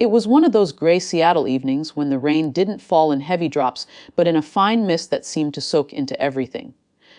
It was one of those gray Seattle evenings when the rain didn't fall in heavy drops, but in a fine mist that seemed to soak into everything.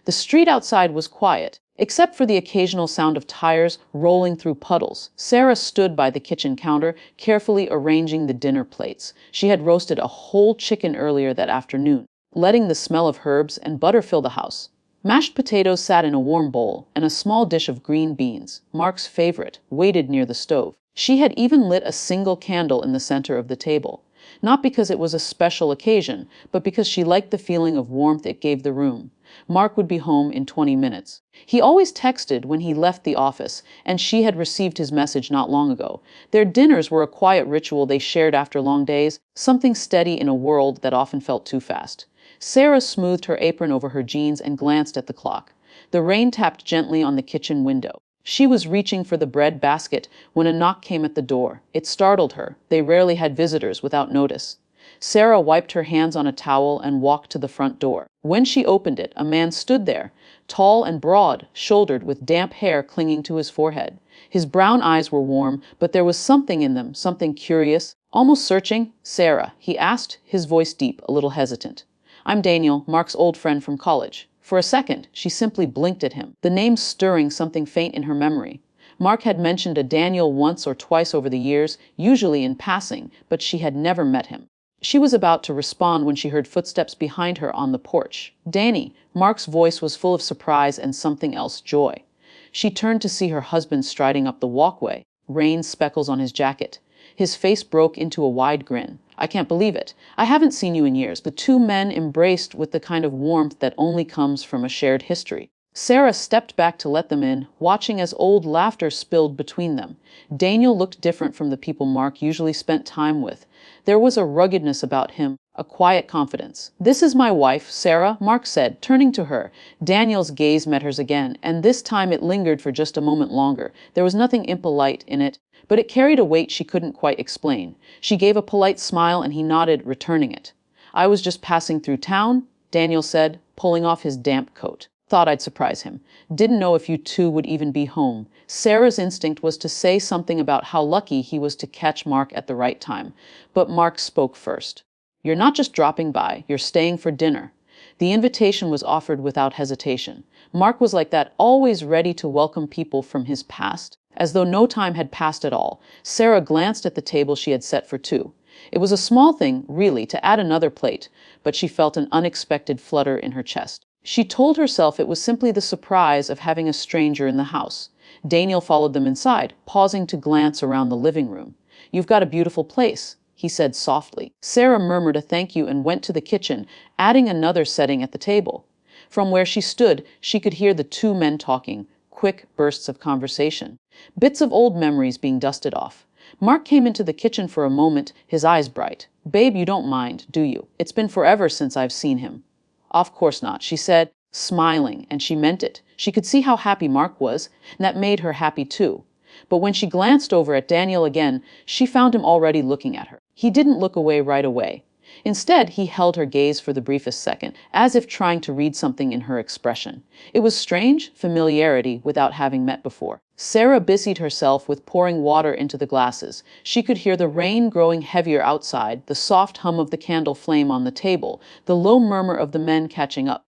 The street outside was quiet, except for the occasional sound of tires rolling through puddles. Sarah stood by the kitchen counter, carefully arranging the dinner plates. She had roasted a whole chicken earlier that afternoon, letting the smell of herbs and butter fill the house. Mashed potatoes sat in a warm bowl, and a small dish of green beans, Mark's favorite, waited near the stove. She had even lit a single candle in the center of the table, not because it was a special occasion, but because she liked the feeling of warmth it gave the room. Mark would be home in 20 minutes. He always texted when he left the office, and she had received his message not long ago. Their dinners were a quiet ritual they shared after long days, something steady in a world that often felt too fast. Sarah smoothed her apron over her jeans and glanced at the clock. The rain tapped gently on the kitchen window. She was reaching for the bread basket when a knock came at the door. It startled her. They rarely had visitors without notice. Sarah wiped her hands on a towel and walked to the front door. When she opened it, a man stood there, tall and broad-shouldered, with damp hair clinging to his forehead. His brown eyes were warm, but there was something in them, something curious, almost searching. "Sarah," he asked, his voice deep, a little hesitant. "I'm Daniel, Mark's old friend from college." For a second, she simply blinked at him, the name stirring something faint in her memory. Mark had mentioned a Daniel once or twice over the years, usually in passing, but she had never met him. She was about to respond when she heard footsteps behind her on the porch. "Danny!" Mark's voice was full of surprise and something else, joy. She turned to see her husband striding up the walkway, rain speckles on his jacket. His face broke into a wide grin. "I can't believe it. I haven't seen you in years." The two men embraced with the kind of warmth that only comes from a shared history. Sarah stepped back to let them in, watching as old laughter spilled between them. Daniel looked different from the people Mark usually spent time with. There was a ruggedness about him, a quiet confidence. "This is my wife, Sarah," Mark said, turning to her. Daniel's gaze met hers again, and this time it lingered for just a moment longer. There was nothing impolite in it, but it carried a weight she couldn't quite explain. She gave a polite smile and he nodded, returning it. "I was just passing through town," Daniel said, pulling off his damp coat. "Thought I'd surprise him. Didn't know if you two would even be home." Sarah's instinct was to say something about how lucky he was to catch Mark at the right time, but Mark spoke first. "You're not just dropping by, you're staying for dinner." The invitation was offered without hesitation. Mark was like that, always ready to welcome people from his past, as though no time had passed at all. Sarah glanced at the table she had set for two. It was a small thing, really, to add another plate, but she felt an unexpected flutter in her chest. She told herself it was simply the surprise of having a stranger in the house. Daniel followed them inside, pausing to glance around the living room. "You've got a beautiful place," he said softly. Sarah murmured a thank you and went to the kitchen, adding another setting at the table. From where she stood, she could hear the two men talking, quick bursts of conversation, bits of old memories being dusted off. Mark came into the kitchen for a moment, his eyes bright. "Babe, you don't mind, do you? It's been forever since I've seen him." "Of course not," she said, smiling, and she meant it. She could see how happy Mark was, and that made her happy too. But when she glanced over at Daniel again, she found him already looking at her. He didn't look away right away. Instead, he held her gaze for the briefest second, as if trying to read something in her expression. It was strange, familiarity without having met before. Sarah busied herself with pouring water into the glasses. She could hear the rain growing heavier outside, the soft hum of the candle flame on the table, the low murmur of the men catching up.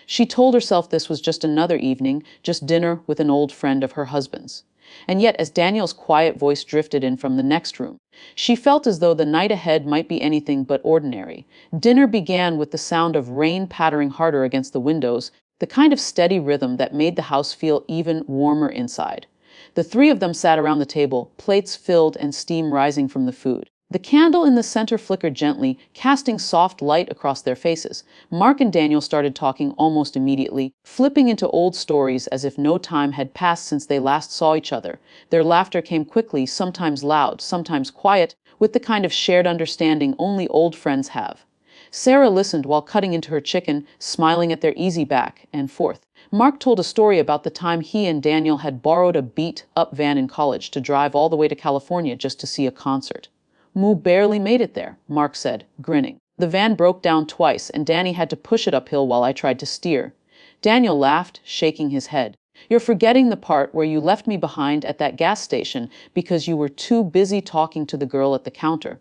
She told herself this was just another evening, just dinner with an old friend of her husband's. And yet, as Daniel's quiet voice drifted in from the next room, she felt as though the night ahead might be anything but ordinary. Dinner began with the sound of rain pattering harder against the windows, the kind of steady rhythm that made the house feel even warmer inside. The three of them sat around the table, plates filled and steam rising from the food. The candle in the center flickered gently, casting soft light across their faces. Mark and Daniel started talking almost immediately, flipping into old stories as if no time had passed since they last saw each other. Their laughter came quickly, sometimes loud, sometimes quiet, with the kind of shared understanding only old friends have. Sarah listened while cutting into her chicken, smiling at their easy back and forth. Mark told a story about the time he and Daniel had borrowed a beat-up van in college to drive all the way to California just to see a concert. "Moo barely made it there," Mark said, grinning. "The van broke down twice, and Danny had to push it uphill while I tried to steer." Daniel laughed, shaking his head. You're forgetting the part where you left me behind at that gas station because you were too busy talking to the girl at the counter."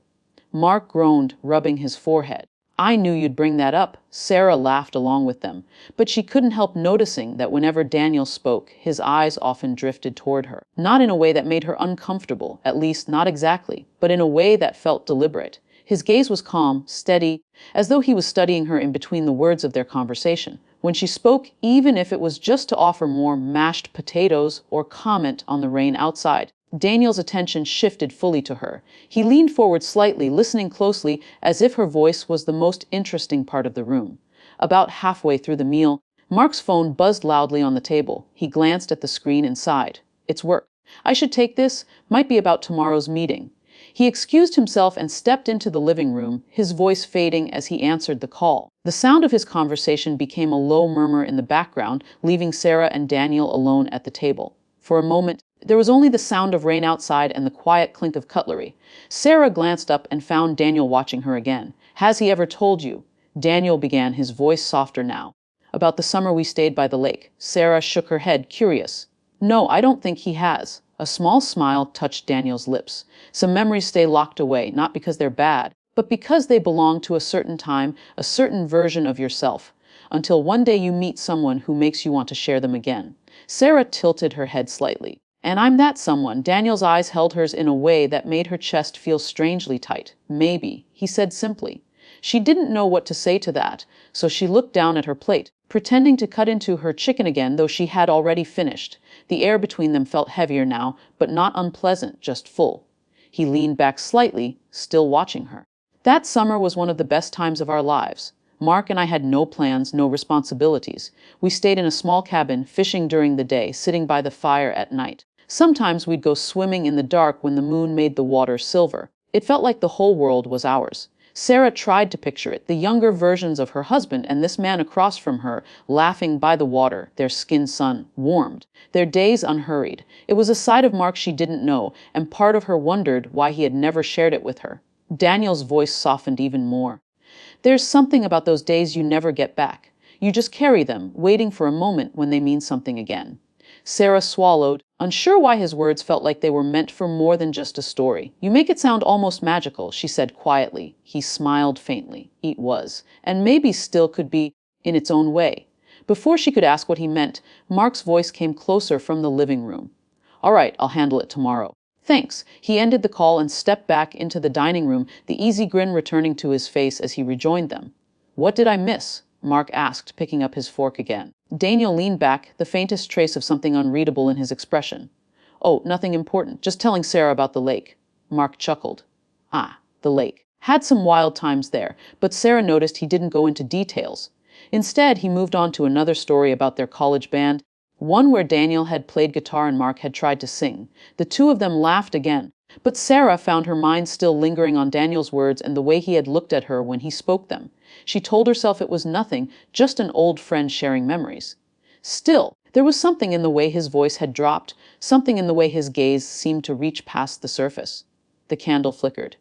Mark groaned, rubbing his forehead. "I knew you'd bring that up." Sarah laughed along with them, but she couldn't help noticing that whenever Daniel spoke, his eyes often drifted toward her. Not in a way that made her uncomfortable, at least not exactly, but in a way that felt deliberate. His gaze was calm, steady, as though he was studying her in between the words of their conversation. When she spoke, even if it was just to offer more mashed potatoes or comment on the rain outside, Daniel's attention shifted fully to her. He leaned forward slightly, listening closely, as if her voice was the most interesting part of the room. About halfway through the meal, Mark's phone buzzed loudly on the table. He glanced at the screen and sighed. "It's work. I should take this. Might be about tomorrow's meeting." He excused himself and stepped into the living room, his voice fading as he answered the call. The sound of his conversation became a low murmur in the background, leaving Sarah and Daniel alone at the table. For a moment, there was only the sound of rain outside and the quiet clink of cutlery. Sarah glanced up and found Daniel watching her again. "Has he ever told you?" Daniel began, his voice softer now. "About the summer we stayed by the lake." Sarah shook her head, curious. "No, I don't think he has." A small smile touched Daniel's lips. "Some memories stay locked away, not because they're bad, but because they belong to a certain time, a certain version of yourself, until one day you meet someone who makes you want to share them again." Sarah tilted her head slightly. "And I'm that someone." Daniel's eyes held hers in a way that made her chest feel strangely tight. "Maybe," he said simply. She didn't know what to say to that, so she looked down at her plate, pretending to cut into her chicken again, though she had already finished. The air between them felt heavier now, but not unpleasant, just full. He leaned back slightly, still watching her. "That summer was one of the best times of our lives. Mark and I had no plans, no responsibilities. We stayed in a small cabin, fishing during the day, sitting by the fire at night. Sometimes we'd go swimming in the dark when the moon made the water silver. It felt like the whole world was ours." Sarah tried to picture it, the younger versions of her husband and this man across from her, laughing by the water, their skin sun warmed, their days unhurried. It was a side of Mark she didn't know, and part of her wondered why he had never shared it with her. Daniel's voice softened even more. "There's something about those days you never get back. You just carry them, waiting for a moment when they mean something again." Sarah swallowed, unsure why his words felt like they were meant for more than just a story. "You make it sound almost magical," she said quietly. He smiled faintly. It was, and maybe still could be, in its own way. Before she could ask what he meant, Mark's voice came closer from the living room. "All right, I'll handle it tomorrow." "Thanks." He ended the call and stepped back into the dining room, the easy grin returning to his face as he rejoined them. "What did I miss?" Mark asked, picking up his fork again. Daniel leaned back, the faintest trace of something unreadable in his expression. "Oh, nothing important. Just telling Sarah about the lake." Mark chuckled. "Ah, the lake." Had some wild times there, but Sarah noticed he didn't go into details. Instead, he moved on to another story about their college band, one where Daniel had played guitar and Mark had tried to sing. The two of them laughed again, but Sarah found her mind still lingering on Daniel's words and the way he had looked at her when he spoke them. She told herself it was nothing, just an old friend sharing memories. Still, there was something in the way his voice had dropped, something in the way his gaze seemed to reach past the surface. The candle flickered.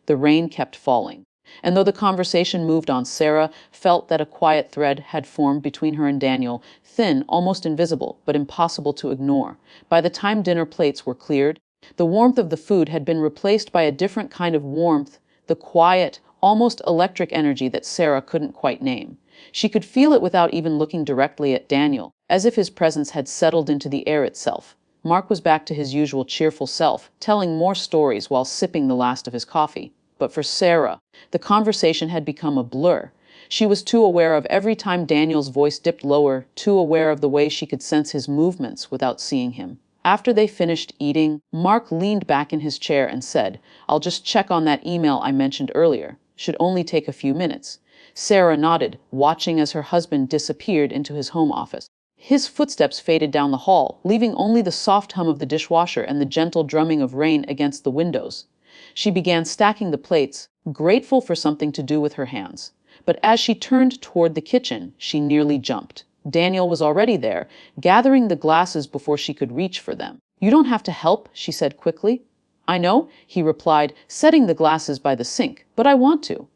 The rain kept falling. And though the conversation moved on, Sarah felt that a quiet thread had formed between her and Daniel, thin, almost invisible, but impossible to ignore. By the time dinner plates were cleared, the warmth of the food had been replaced by a different kind of warmth, the quiet, almost electric energy that Sarah couldn't quite name. She could feel it without even looking directly at Daniel, as if his presence had settled into the air itself. Mark was back to his usual cheerful self, telling more stories while sipping the last of his coffee. But for Sarah, the conversation had become a blur. She was too aware of every time Daniel's voice dipped lower, too aware of the way she could sense his movements without seeing him. After they finished eating, Mark leaned back in his chair and said, "I'll just check on that email I mentioned earlier. Should only take a few minutes." Sarah nodded, watching as her husband disappeared into his home office. His footsteps faded down the hall, leaving only the soft hum of the dishwasher and the gentle drumming of rain against the windows. She began stacking the plates, grateful for something to do with her hands. But as she turned toward the kitchen, she nearly jumped. Daniel was already there, gathering the glasses before she could reach for them. "You don't have to help," she said quickly. "I know," he replied, setting the glasses by the sink, "but I want to."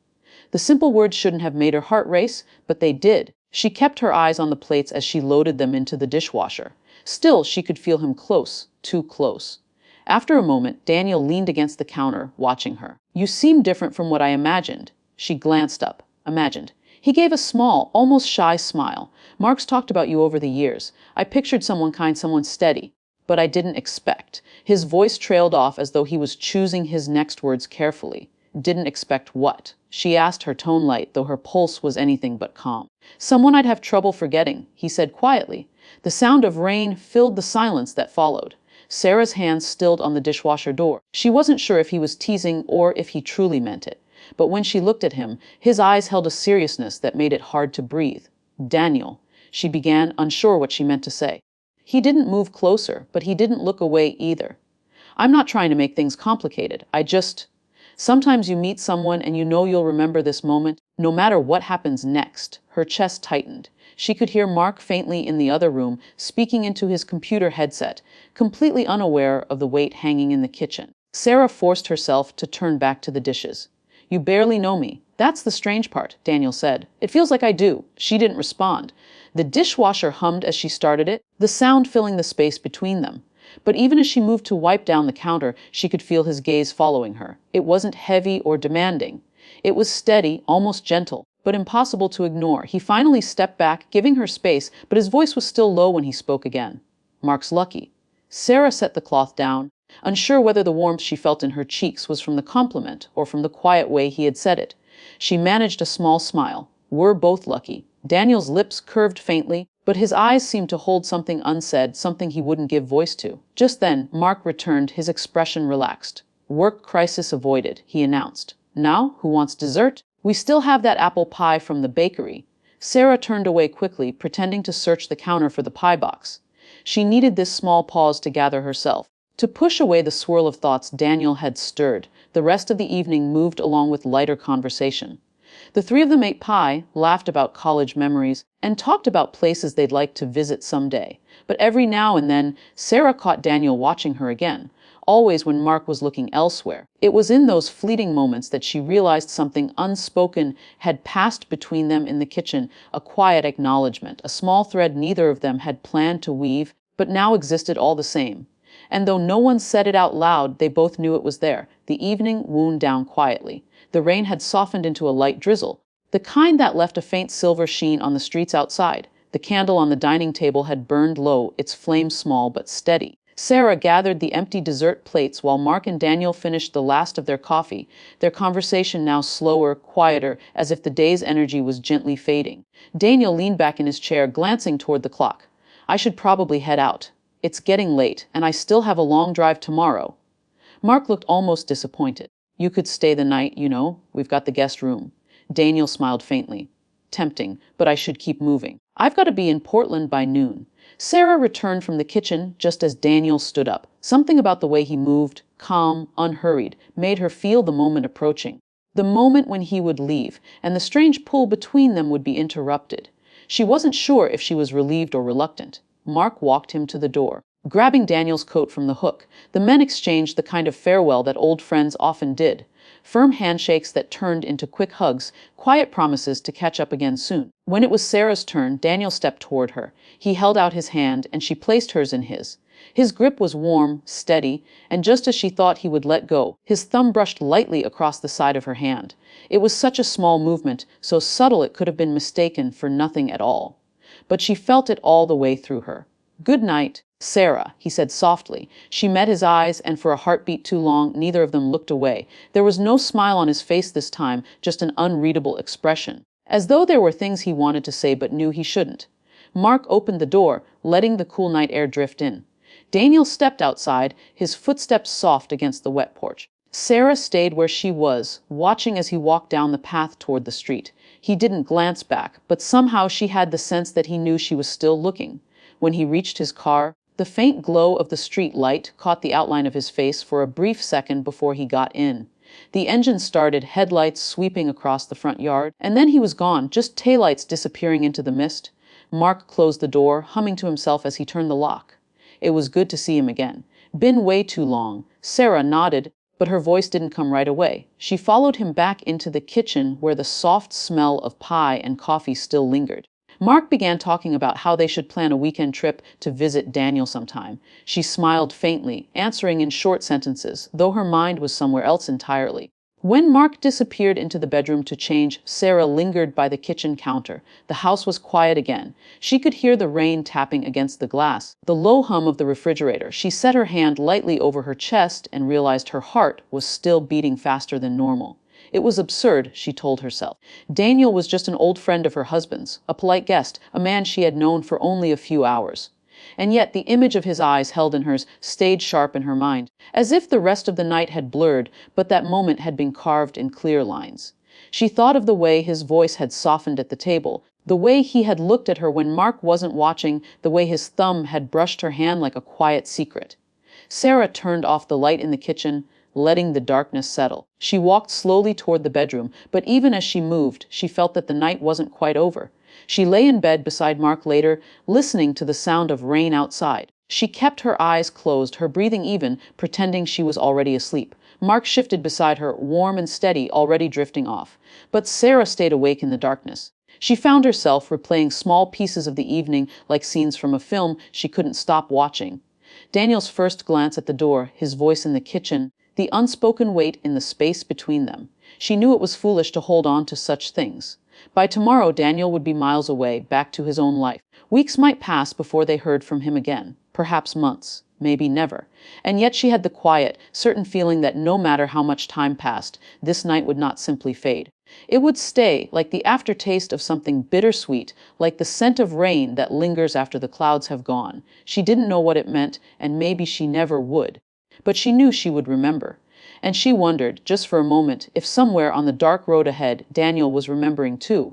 The simple words shouldn't have made her heart race, but they did. She kept her eyes on the plates as she loaded them into the dishwasher. Still, she could feel him close, too close. After a moment, Daniel leaned against the counter, watching her. "You seem different from what I imagined." She glanced up. Imagined. He gave a small, almost shy smile. "Mark's talked about you over the years. I pictured someone kind, someone steady. But I didn't expect." His voice trailed off as though he was choosing his next words carefully. "Didn't expect what?" She asked, her tone light, though her pulse was anything but calm. "Someone I'd have trouble forgetting," he said quietly. The sound of rain filled the silence that followed. Sarah's hands stilled on the dishwasher door. She wasn't sure if he was teasing or if he truly meant it. But when she looked at him, his eyes held a seriousness that made it hard to breathe. "Daniel," she began, unsure what she meant to say. He didn't move closer, but he didn't look away either. "I'm not trying to make things complicated. Sometimes you meet someone and you know you'll remember this moment, no matter what happens next." Her chest tightened. She could hear Mark faintly in the other room, speaking into his computer headset, completely unaware of the weight hanging in the kitchen. Sarah forced herself to turn back to the dishes. "You barely know me. That's the strange part," Daniel said. "It feels like I do." She didn't respond. The dishwasher hummed as she started it, the sound filling the space between them. But even as she moved to wipe down the counter, she could feel his gaze following her. It wasn't heavy or demanding. It was steady, almost gentle, but impossible to ignore. He finally stepped back, giving her space, but his voice was still low when he spoke again. "Mark's lucky." Sarah set the cloth down, unsure whether the warmth she felt in her cheeks was from the compliment or from the quiet way he had said it. She managed a small smile. "We're both lucky." Daniel's lips curved faintly, but his eyes seemed to hold something unsaid, something he wouldn't give voice to. Just then, Mark returned, his expression relaxed. "Work crisis avoided," he announced. "Now, who wants dessert? We still have that apple pie from the bakery." Sarah turned away quickly, pretending to search the counter for the pie box. She needed this small pause to gather herself, to push away the swirl of thoughts Daniel had stirred. The rest of the evening moved along with lighter conversation. The three of them ate pie, laughed about college memories, and talked about places they'd like to visit someday. But every now and then, Sarah caught Daniel watching her again, always when Mark was looking elsewhere. It was in those fleeting moments that she realized something unspoken had passed between them in the kitchen, a quiet acknowledgement, a small thread neither of them had planned to weave, but now existed all the same. And though no one said it out loud, they both knew it was there. The evening wound down quietly. The rain had softened into a light drizzle, the kind that left a faint silver sheen on the streets outside. The candle on the dining table had burned low, its flame small but steady. Sarah gathered the empty dessert plates while Mark and Daniel finished the last of their coffee, their conversation now slower, quieter, as if the day's energy was gently fading. Daniel leaned back in his chair, glancing toward the clock. "I should probably head out. It's getting late, and I still have a long drive tomorrow." Mark looked almost disappointed. "You could stay the night, you know. We've got the guest room." Daniel smiled faintly. "Tempting, but I should keep moving. I've got to be in Portland by noon." Sarah returned from the kitchen just as Daniel stood up. Something about the way he moved, calm, unhurried, made her feel the moment approaching. The moment when he would leave, and the strange pull between them would be interrupted. She wasn't sure if she was relieved or reluctant. Mark walked him to the door, grabbing Daniel's coat from the hook. The men exchanged the kind of farewell that old friends often did. Firm handshakes that turned into quick hugs, quiet promises to catch up again soon. When it was Sarah's turn, Daniel stepped toward her. He held out his hand, and she placed hers in his. His grip was warm, steady, and just as she thought he would let go, his thumb brushed lightly across the side of her hand. It was such a small movement, so subtle it could have been mistaken for nothing at all. But she felt it all the way through her. "Good night, Sarah," he said softly. She met his eyes, and for a heartbeat too long, neither of them looked away. There was no smile on his face this time, just an unreadable expression, as though there were things he wanted to say but knew he shouldn't. Mark opened the door, letting the cool night air drift in. Daniel stepped outside, his footsteps soft against the wet porch. Sarah stayed where she was, watching as he walked down the path toward the street. He didn't glance back, but somehow she had the sense that he knew she was still looking. When he reached his car, the faint glow of the street light caught the outline of his face for a brief second before he got in. The engine started, headlights sweeping across the front yard, and then he was gone, just taillights disappearing into the mist. Mark closed the door, humming to himself as he turned the lock. It was good to see him again. "Been way too long." Sarah nodded, but her voice didn't come right away. She followed him back into the kitchen where the soft smell of pie and coffee still lingered. Mark began talking about how they should plan a weekend trip to visit Daniel sometime. She smiled faintly, answering in short sentences, though her mind was somewhere else entirely. When Mark disappeared into the bedroom to change, Sarah lingered by the kitchen counter. The house was quiet again. She could hear the rain tapping against the glass, the low hum of the refrigerator. She set her hand lightly over her chest and realized her heart was still beating faster than normal. It was absurd, she told herself. Daniel was just an old friend of her husband's, a polite guest, a man she had known for only a few hours. And yet the image of his eyes held in hers stayed sharp in her mind, as if the rest of the night had blurred, but that moment had been carved in clear lines. She thought of the way his voice had softened at the table, the way he had looked at her when Mark wasn't watching, the way his thumb had brushed her hand like a quiet secret. Sarah turned off the light in the kitchen, letting the darkness settle. She walked slowly toward the bedroom, but even as she moved, she felt that the night wasn't quite over. She lay in bed beside Mark later, listening to the sound of rain outside. She kept her eyes closed, her breathing even, pretending she was already asleep. Mark shifted beside her, warm and steady, already drifting off. But Sarah stayed awake in the darkness. She found herself replaying small pieces of the evening like scenes from a film she couldn't stop watching. Daniel's first glance at the door, his voice in the kitchen, the unspoken wait in the space between them. She knew it was foolish to hold on to such things. By tomorrow, Daniel would be miles away, back to his own life. Weeks might pass before they heard from him again, perhaps months, maybe never. And yet she had the quiet, certain feeling that no matter how much time passed, this night would not simply fade. It would stay, like the aftertaste of something bittersweet, like the scent of rain that lingers after the clouds have gone. She didn't know what it meant, and maybe she never would. But she knew she would remember. And she wondered, just for a moment, if somewhere on the dark road ahead, Daniel was remembering too.